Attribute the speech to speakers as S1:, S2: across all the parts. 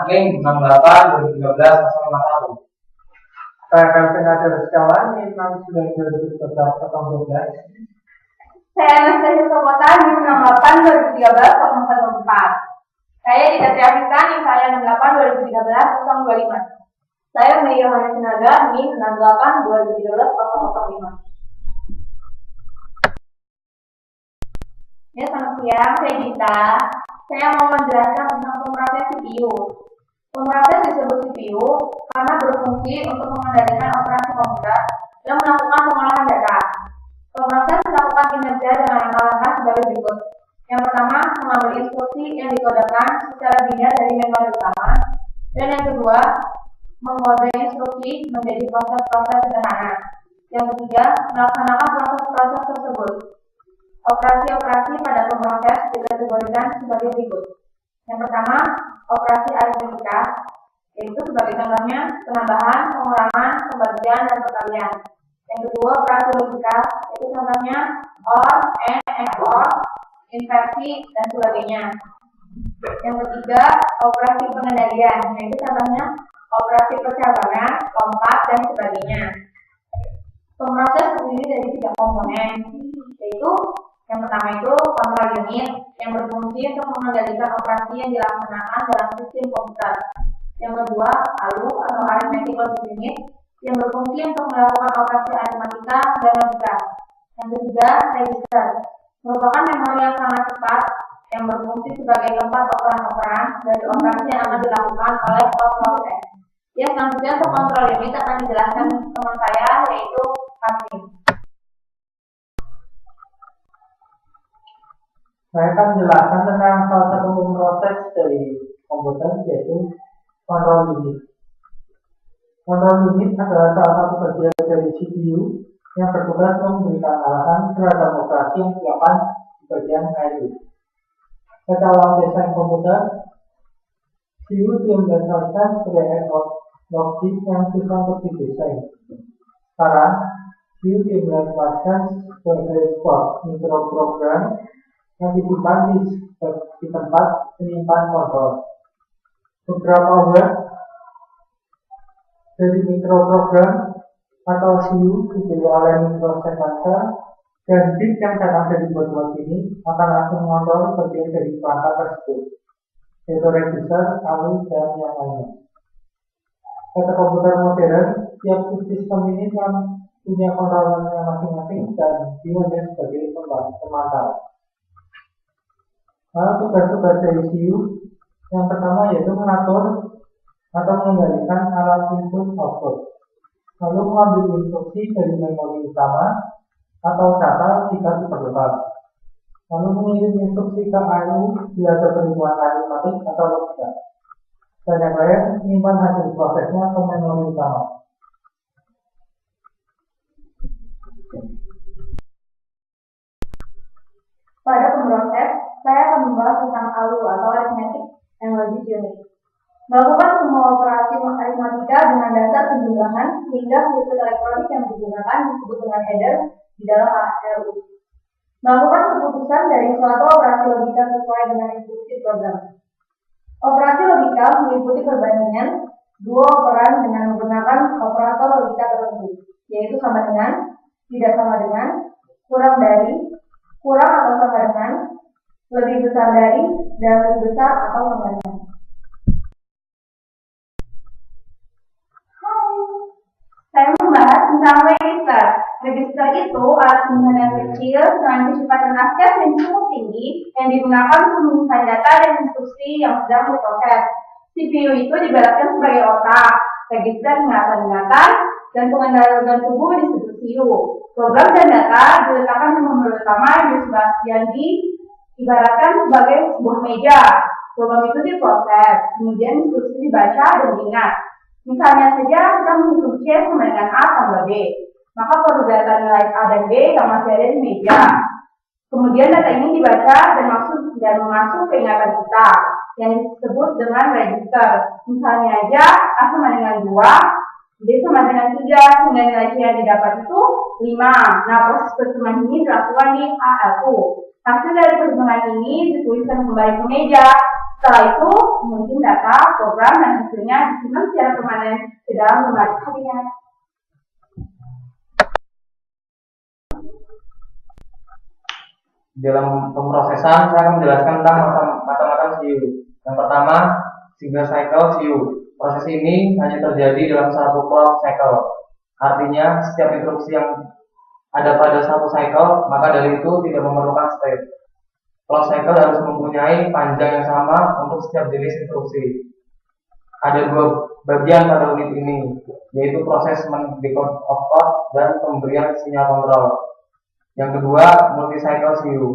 S1: NIM 68/2013-051.
S2: Pada tenaga sekawan NIM 69/2013-012.
S3: Saya Anastasia Sokota NIM 68/2013-014. Saya Dita Triavita NIM saya 68/2013-025. Saya Mei Yohana Sinaga NIM 68/2013-005. Ya, selamat siang, saya Dita. Saya mau menjelaskan tentang pemrosesan CPU. Pemroses disebut CPU karena berfungsi untuk mengendalikan operasi komputer dan melakukan pengolahan data. Pemroses melakukan kinerja dengan langkah-langkah sebagai berikut. Yang pertama, mengambil instruksi yang dikodekan secara linear dari memori utama. Dan yang kedua, mengkode instruksi menjadi proses-proses sederhana. Yang ketiga, melaksanakan proses-proses tersebut. Operasi-operasi pada pemroses dikategorikan sebagai berikut. Yang pertama, operasi aritmetika, yaitu sebagai contohnya penambahan, pengurangan, pembagian, dan perkalian. Yang kedua, operasi logika, yaitu contohnya OR, AND, OR, inversi, dan sebagainya. Yang ketiga, operasi pengendalian, yaitu contohnya operasi percabangan, lompat, dan sebagainya. Pemroses terdiri dari 3 komponen, yaitu yang pertama itu kontrol unit yang berfungsi untuk mengendalikan operasi yang dilaksanakan dalam sistem komputer. Yang kedua, ALU atau Arithmetic Logic Unit yang berfungsi untuk melakukan operasi aritmatika dan logika. Yang ketiga, register merupakan memori yang sangat cepat yang berfungsi sebagai tempat operan-operan dari operasi yang akan dilakukan oleh pemroses. Ya, selanjutnya untuk kontrol unit akan dijelaskan teman saya, yaitu Kasim.
S2: Saya akan menjelaskan tentang salah satu pemroses dari komputer, yaitu kontrol unit. Kontrol unit adalah salah satu bagian dari CPU yang bertugas untuk memberikan arahan terhadap operasi yang dilakukan di bagian IO. Pada awal desain komputer, CPU diimplementasikan sebagai add-on logik yang susah untuk didesain. Sekarang, CPU diimplementasikan sebagai sebuah mikroprogram yang disimpan di tempat penyimpan kontrol. Beberapa web dari mikroprogram atau CPU dipilih oleh microsequencer, dan bit yang datang dari web ini akan langsung mengontrol bagian dari perangkat tersebut, yaitu register, ALU, dan yang lainnya. Pada komputer modern, tiap sistem ini punya kontrolernya masing-masing dan dimensi sebagai pemantau. Lalu tugas-tugas dari CPU yang pertama yaitu mengatur atau mengendalikan alat input output, lalu mengambil instruksi dari memori utama atau data jika diperlukan, lalu mengirim instruksi ke ALU bila ada perhitungan aritmatik atau logika, dan yang lain menyimpan hasil prosesnya ke memori utama.
S3: Pada pemroses, saya akan membahas tentang ALU atau Arithmetic and Logic Unit. Melakukan semua operasi aritmatika dengan dasar penjumlahan sehingga sirkuit elektronik yang digunakan disebut dengan header di dalam ALU. Melakukan keputusan dari suatu operasi logika sesuai dengan instruksi program. Operasi logika meliputi perbandingan dua operan dengan menggunakan operator logika tertentu, yaitu sama dengan, tidak sama dengan, kurang dari, kurang atau sama dengan, lebih besar dari, dan lebih besar atau sama dengan. Saya membahas tentang register. Register itu alat pengisian yang kecil dengan kecepatan akses yang cukup tinggi yang digunakan untuk menyimpan data dan instruksi yang sedang diproses. CPU itu diibaratkan sebagai otak, register ingatan-ingatan, dan pengendali organ tubuh disebut CPU. Program dan data diletakkan di memori utama yang diibaratkan sebagai sebuah meja. Program itu diproses, kemudian instruksi dibaca dan diingat. Misalnya saja kita menghitung C sama dengan A tambah B, maka perlu data nilai A dan B yang masih ada di meja. Kemudian data ini dibaca dan masuk ke ingatan kita yang disebut dengan register. Misalnya aja A sama dengan 2, B sama dengan 3, sehingga nilai C yang didapat itu 5. Nah, proses perhitungan ini dilakukan di ALU. Hasil dari perhitungan ini dituliskan kembali ke meja Setelah itu mungkin data, program, dan hasilnya disimpan secara permanen di dalam lemari kalian.
S2: Dalam pemrosesan, saya akan menjelaskan tentang macam-macam CU. Yang pertama, single cycle CU. Proses ini hanya terjadi dalam satu clock cycle. Artinya, setiap instruksi yang ada pada satu cycle, maka dari itu tidak memerlukan state. Clock cycle harus mempunyai panjang yang sama untuk setiap jenis instruksi. Ada dua bagian pada unit ini, yaitu proses mendekode opcode dan pemberian sinyal kontrol. Yang kedua, multi-cycle CU.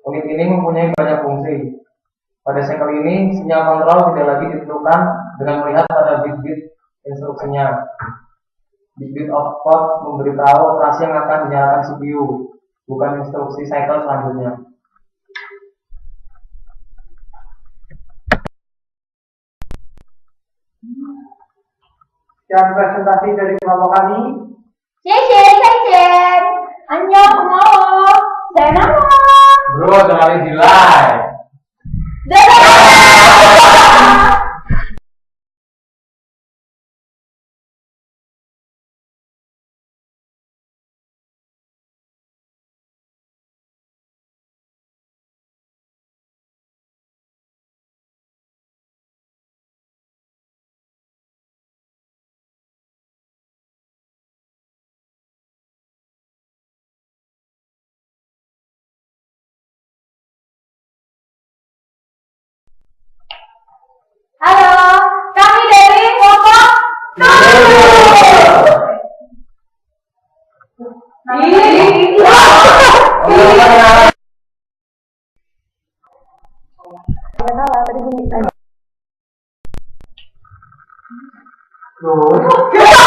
S2: Unit ini mempunyai banyak fungsi. Pada cycle ini, sinyal kontrol tidak lagi ditentukan dengan melihat pada bit-bit instruksinya. Bit-bit opcode memberitahu operasi yang akan dinyalakan CPU, bukan instruksi cycle selanjutnya. Sekian presentasi dari kelompok kami.
S3: Cecen. Annyeong, kumaha. Saya nama.
S2: Bro, kenalin di live.
S3: Dadah. Halo, kami dari kelompok
S2: 7.